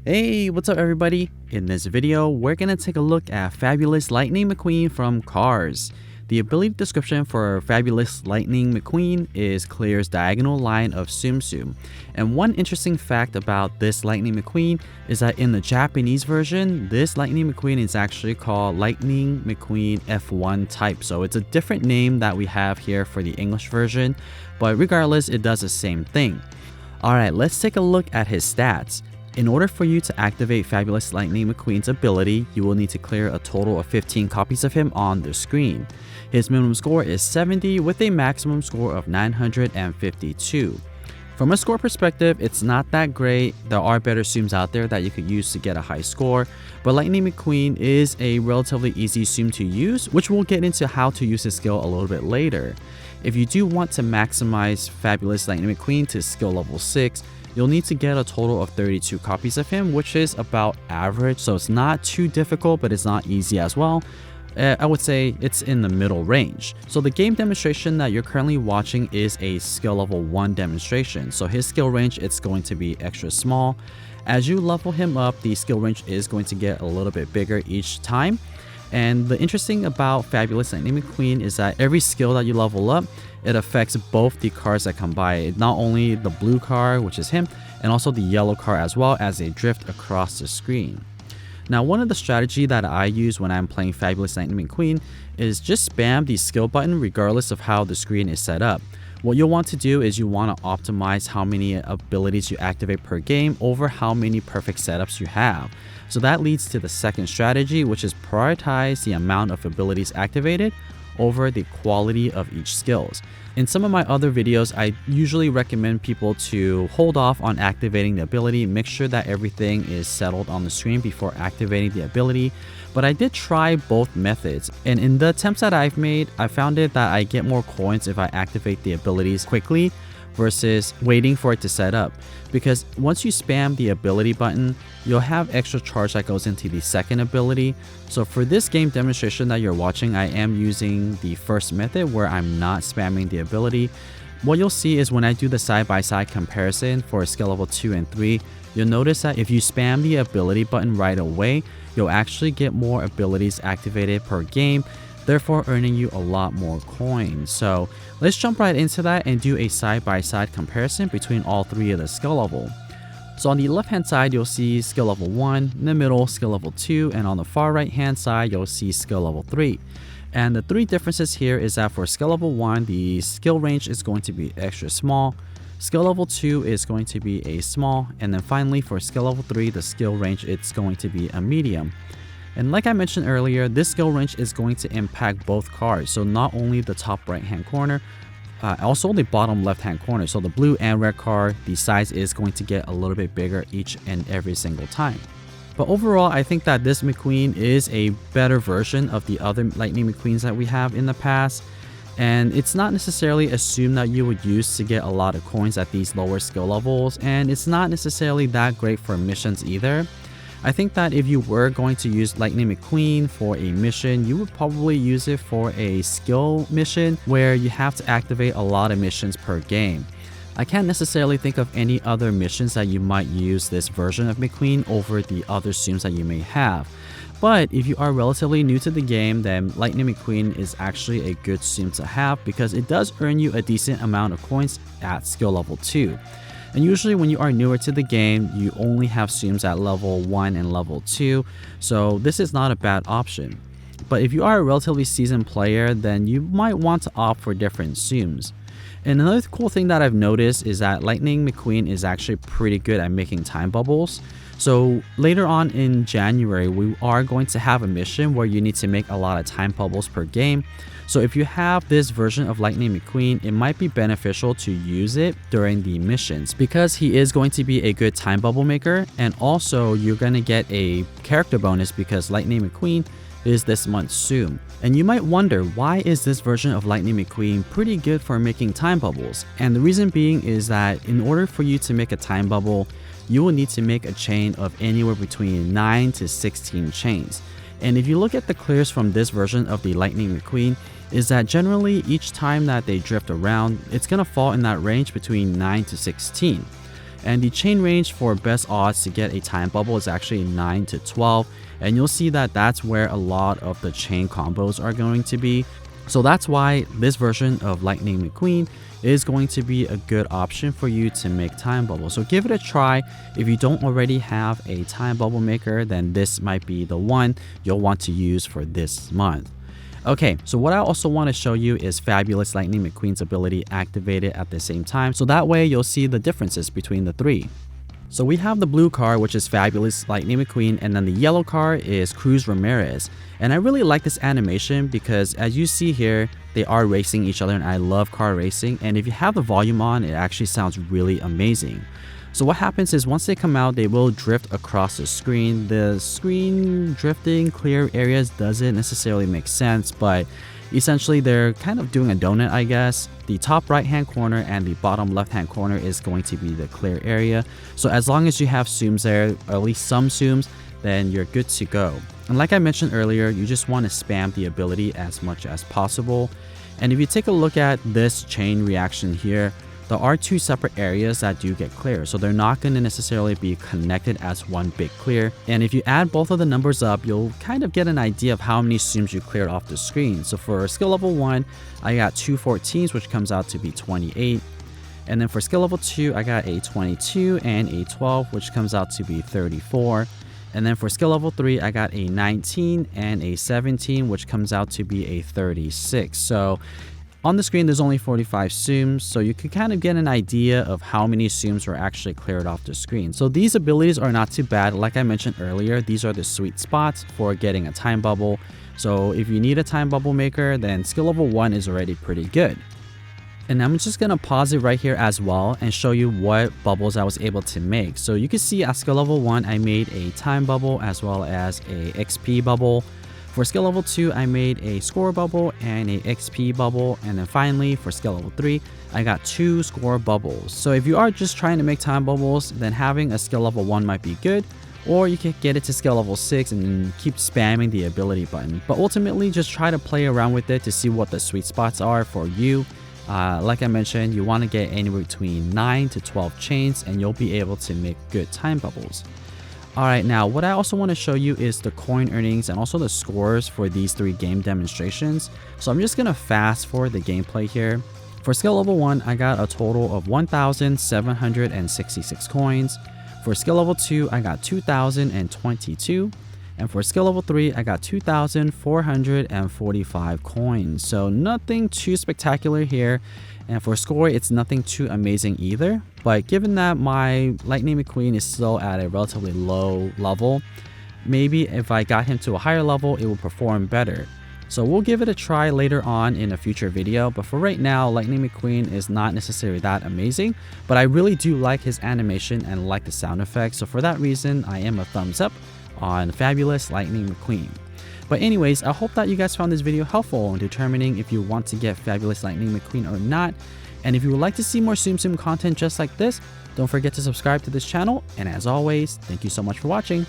Hey, what's up everybody? In this video, we're gonna take a look at Fabulous Lightning McQueen from Cars. The ability description for Fabulous Lightning McQueen is Clear's diagonal line of Tsum Tsum. And one interesting fact about this Lightning McQueen is that in the Japanese version, this Lightning McQueen is actually called Lightning McQueen F1 type. So it's a different name that we have here for the English version, but regardless, it does the same thing. Alright, let's take a look at his stats. In order for you to activate Fabulous Lightning McQueen's ability, you will need to clear a total of 15 copies of him on the screen. His minimum score is 70 with a maximum score of 952. From a score perspective, it's not that great. There are better Tsums out there that you could use to get a high score, but Lightning McQueen is a relatively easy Tsum to use, which we'll get into how to use his skill a little bit later. If you do want to maximize Fabulous Lightning McQueen to skill level 6, you'll need to get a total of 32 copies of him, which is about average, so it's not too difficult, but it's not easy as well. I would say it's in the middle range. So the game demonstration that you're currently watching is a skill level 1 demonstration. So his skill range, it's going to be extra small. As you level him up, the skill range is going to get a little bit bigger each time. And the interesting about Fabulous Lightning McQueen is that every skill that you level up, it affects both the cars that come by, not only the blue car, which is him, and also the yellow car as well as they drift across the screen. Now, one of the strategy that I use when I'm playing Fabulous Lightning McQueen is just spam the skill button regardless of how the screen is set up. What you'll want to do is you want to optimize how many abilities you activate per game over how many perfect setups you have. So that leads to the second strategy, which is prioritize the amount of abilities activated over the quality of each skills. In some of my other videos, I usually recommend people to hold off on activating the ability, make sure that everything is settled on the screen before activating the ability. But I did try both methods, and in the attempts that I've made, I found it that I get more coins if I activate the abilities quickly versus waiting for it to set up, because once you spam the ability button, you'll have extra charge that goes into the second ability. So for this game demonstration that you're watching, I am using the first method where I'm not spamming the ability. What you'll see is when I do the side-by-side comparison for skill level 2 and 3, you'll notice that if you spam the ability button right away, you'll actually get more abilities activated per game, therefore earning you a lot more coins. So let's jump right into that and do a side-by-side comparison between all three of the skill level. So on the left hand side, you'll see skill level 1, in the middle skill level 2, and on the far right hand side, you'll see skill level 3. And the three differences here is that for skill level 1, the skill range is going to be extra small. Skill level 2 is going to be a small, and then finally for skill level 3, the skill range it's going to be a medium. And like I mentioned earlier, this skill range is going to impact both cars. So not only the top right hand corner, also the bottom left hand corner. So the blue and red car, the size is going to get a little bit bigger each and every single time. But overall, I think that this McQueen is a better version of the other Lightning McQueens that we have in the past. And it's not necessarily a Tsum that you would use to get a lot of coins at these lower skill levels. And it's not necessarily that great for missions either. I think that if you were going to use Lightning McQueen for a mission, you would probably use it for a skill mission where you have to activate a lot of missions per game. I can't necessarily think of any other missions that you might use this version of McQueen over the other Tsums that you may have. But if you are relatively new to the game, then Lightning McQueen is actually a good Tsum to have because it does earn you a decent amount of coins at skill level 2. And usually when you are newer to the game, you only have Tsums at level 1 and level 2, so this is not a bad option. But if you are a relatively seasoned player, then you might want to opt for different Tsums. And another cool thing that I've noticed is that Lightning McQueen is actually pretty good at making time bubbles. So later on in January, we are going to have a mission where you need to make a lot of time bubbles per game. So if you have this version of Lightning McQueen, it might be beneficial to use it during the missions because he is going to be a good time bubble maker, and also you're going to get a character bonus because Lightning McQueen is this month's Tsum. And you might wonder, why is this version of Lightning McQueen pretty good for making time bubbles? And the reason being is that in order for you to make a time bubble, you will need to make a chain of anywhere between 9 to 16 chains. And if you look at the clears from this version of the Lightning McQueen, is that generally each time that they drift around, it's going to fall in that range between 9 to 16. And the chain range for best odds to get a time bubble is actually 9 to 12. And you'll see that that's where a lot of the chain combos are going to be. So that's why this version of Lightning McQueen is going to be a good option for you to make time bubbles. So give it a try. If you don't already have a time bubble maker, then this might be the one you'll want to use for this month. Okay, so what I also want to show you is Fabulous Lightning McQueen's ability activated at the same time. So that way you'll see the differences between the three. So we have the blue car, which is Fabulous Lightning McQueen, and then the yellow car is Cruz Ramirez. And I really like this animation because as you see here, they are racing each other, and I love car racing. And if you have the volume on, it actually sounds really amazing. So what happens is once they come out, they will drift across the screen. The screen drifting clear areas doesn't necessarily make sense, but essentially they're kind of doing a donut, I guess. The top right hand corner and the bottom left hand corner is going to be the clear area. So as long as you have zooms there, or at least some zooms, then you're good to go. And like I mentioned earlier, you just want to spam the ability as much as possible. And if you take a look at this chain reaction here, there are two separate areas that do get clear, so they're not going to necessarily be connected as one big clear. And if you add both of the numbers up, you'll kind of get an idea of how many zooms you cleared off the screen. So for skill level 1, I got 2 14s, which comes out to be 28. And then for skill level 2, I got a 22 and a 12, which comes out to be 34. And then for skill level 3, I got a 19 and a 17, which comes out to be a 36. So on the screen, there's only 45 zooms, so you can kind of get an idea of how many zooms were actually cleared off the screen. So these abilities are not too bad. Like I mentioned earlier, these are the sweet spots for getting a time bubble. So if you need a time bubble maker, then skill level 1 is already pretty good. And I'm just going to pause it right here as well and show you what bubbles I was able to make. So you can see at skill level 1, I made a time bubble as well as a XP bubble. For skill level 2, I made a score bubble and a XP bubble. And then finally, for skill level 3, I got 2 score bubbles. So if you are just trying to make time bubbles, then having a skill level 1 might be good. Or you can get it to skill level 6 and keep spamming the ability button. But ultimately, just try to play around with it to see what the sweet spots are for you. Like I mentioned, you want to get anywhere between 9 to 12 chains and you'll be able to make good time bubbles. Alright, now what I also want to show you is the coin earnings and also the scores for these 3 game demonstrations. So I'm just going to fast forward the gameplay here. For skill level 1, I got a total of 1,766 coins. For skill level 2, I got 2,022. And for skill level 3, I got 2,445 coins. So nothing too spectacular here. And for score, it's nothing too amazing either. But given that my Lightning McQueen is still at a relatively low level, maybe if I got him to a higher level, it will perform better. So we'll give it a try later on in a future video. But for right now, Lightning McQueen is not necessarily that amazing. But I really do like his animation and like the sound effects. So for that reason, I am a thumbs up on Fabulous Lightning McQueen. But anyways, I hope that you guys found this video helpful in determining if you want to get Fabulous Lightning McQueen or not. And if you would like to see more Tsum Tsum content just like this, don't forget to subscribe to this channel. And as always, thank you so much for watching.